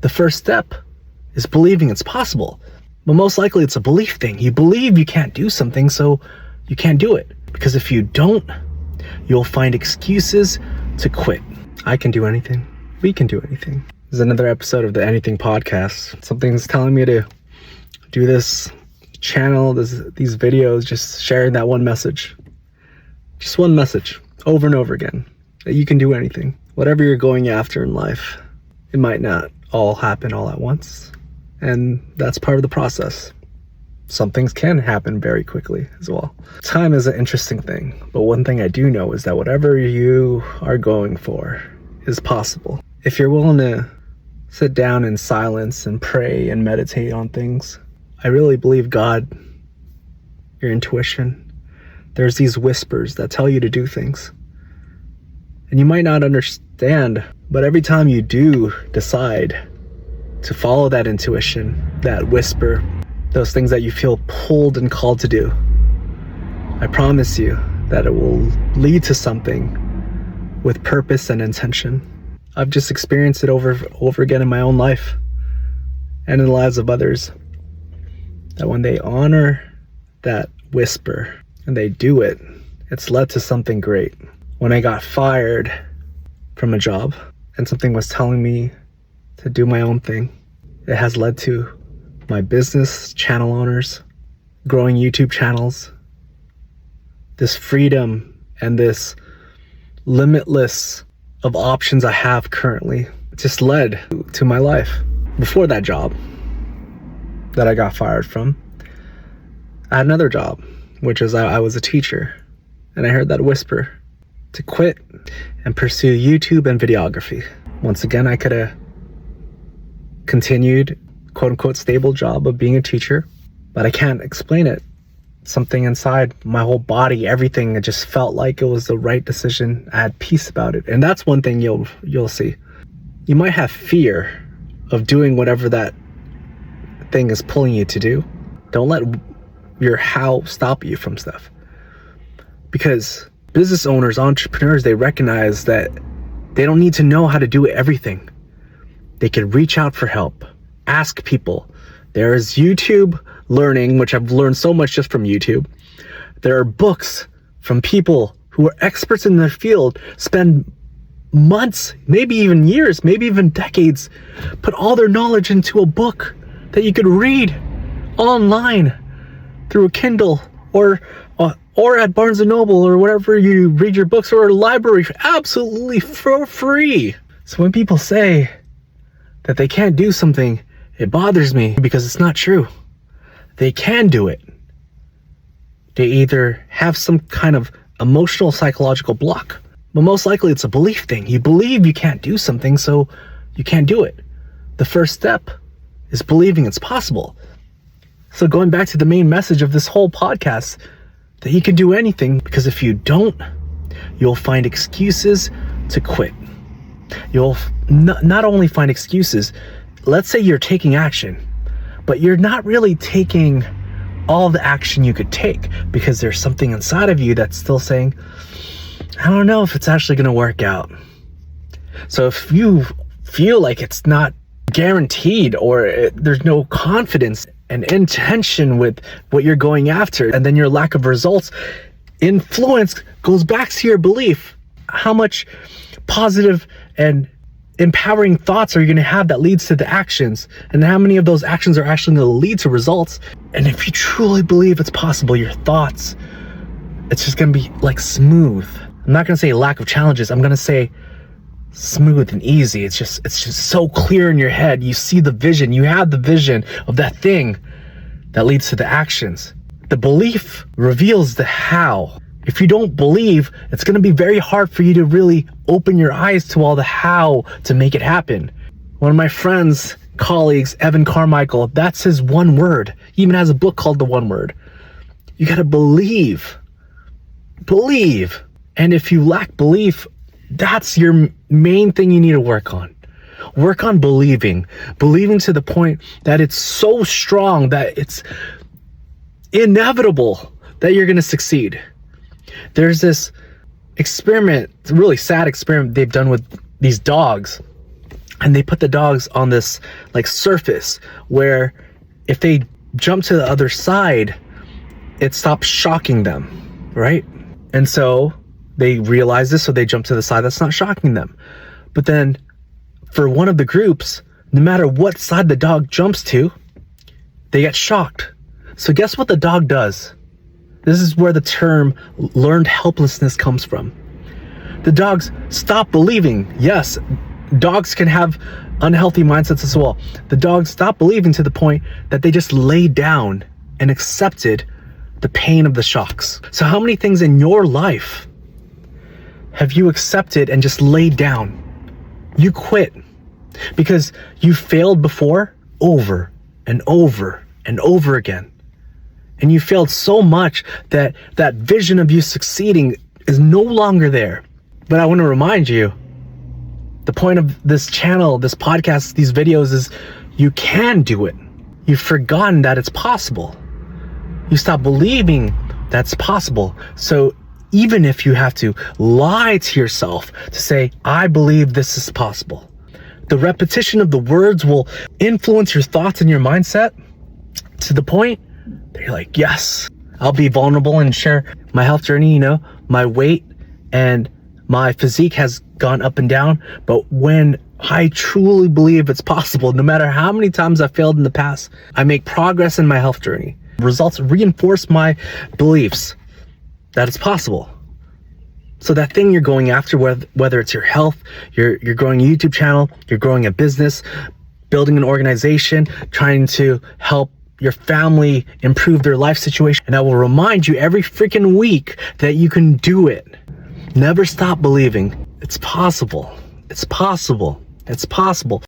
The first step is believing it's possible. But most likely it's a belief thing. You believe you can't do something, so you can't do it. Because if you don't, you'll find excuses to quit. I can do anything. We can do anything. This is another episode of the Anything Podcast. Something's telling me to do this channel, these videos, just sharing that one message. Just one message over and over again. That you can do anything. Whatever you're going after in life, it might not all happen all at once. And that's part of the process. Some things can happen very quickly as well. Time is an interesting thing, but one thing I do know is that whatever you are going for is possible. If you're willing to sit down in silence and pray and meditate on things, I really believe God, your intuition, there's these whispers that tell you to do things. And you might not understand, but every time you do decide to follow that intuition, that whisper, those things that you feel pulled and called to do, I promise you that it will lead to something with purpose and intention. I've just experienced it over again in my own life and in the lives of others, that when they honor that whisper and they do it, it's led to something great. When I got fired from a job and something was telling me to do my own thing, it has led to my business, channel owners, growing YouTube channels, this freedom and this limitless of options I have currently just led to my life. Before that job that I got fired from, I had another job, which is I was a teacher, and I heard that whisper to quit and pursue YouTube and videography. Once again, I could have continued quote unquote stable job of being a teacher, but I can't explain it. Something inside my whole body, everything, it just felt like it was the right decision. I had peace about it. And that's one thing you'll see. You might have fear of doing whatever that thing is pulling you to do. Don't let your how stop you from stuff. Because business owners, entrepreneurs, they recognize that they don't need to know how to do everything. They could reach out for help, ask people. There is YouTube learning, which I've learned so much just from YouTube. There are books from people who are experts in their field, spend months, maybe even years, maybe even decades, put all their knowledge into a book that you could read online through a Kindle or at Barnes & Noble or wherever you read your books, or a library, absolutely for free. So when people say that they can't do something, it bothers me because it's not true. They can do it. They either have some kind of emotional, psychological block, but most likely it's a belief thing. You believe you can't do something, so you can't do it. The first step is believing it's possible. So going back to the main message of this whole podcast, that you can do anything, because if you don't, you'll find excuses to quit. You'll not only find excuses, let's say you're taking action, but you're not really taking all the action you could take, because there's something inside of you that's still saying, I don't know if it's actually going to work out. So if you feel like it's not guaranteed, or there's no confidence and intention with what you're going after, and then your lack of results, influence goes back to your belief. How much positive and empowering thoughts are you going to have that leads to the actions, and how many of those actions are actually going to lead to results? And if you truly believe it's possible, your thoughts, it's just going to be like smooth. I'm not going to say lack of challenges. I'm going to say smooth and easy. It's just so clear in your head. You see the vision. You have the vision of that thing that leads to the actions. The belief reveals the how. If you don't believe, it's going to be very hard for you to really open your eyes to all the how to make it happen. One of my friends, colleagues, Evan Carmichael, that's his one word. He even has a book called The One Word. You got to believe. Believe. And if you lack belief, that's your main thing you need to work on. Work on believing to the point that it's so strong that it's inevitable that you're going to succeed. There's this experiment, it's a really sad experiment they've done with these dogs. and they put the dogs on this like surface where if they jump to the other side, it stops shocking them, right? And so they realize this, so they jump to the side that's not shocking them. But then for one of the groups, no matter what side the dog jumps to, they get shocked. So guess what the dog does? This is where the term learned helplessness comes from. The dogs stop believing. Yes, dogs can have unhealthy mindsets as well. The dogs stop believing to the point that they just lay down and accepted the pain of the shocks. So how many things in your life have you accepted and just laid down? You quit because you failed before over and over and over again. And you failed so much that that vision of you succeeding is no longer there. But I want to remind you, the point of this channel, this podcast, these videos is you can do it. You've forgotten that it's possible. You stop believing that's possible. So even if you have to lie to yourself to say, I believe this is possible, the repetition of the words will influence your thoughts and your mindset to the point that you're like, yes, I'll be vulnerable and share my health journey. You know, my weight and my physique has gone up and down. But when I truly believe it's possible, no matter how many times I've failed in the past, I make progress in my health journey. Results reinforce my beliefs that it's possible. So that thing you're going after, whether it's your health, you're growing a YouTube channel, you're growing a business, building an organization, trying to help your family improve their life situation. And I will remind you every freaking week that you can do it. Never stop believing. It's possible. It's possible. It's possible.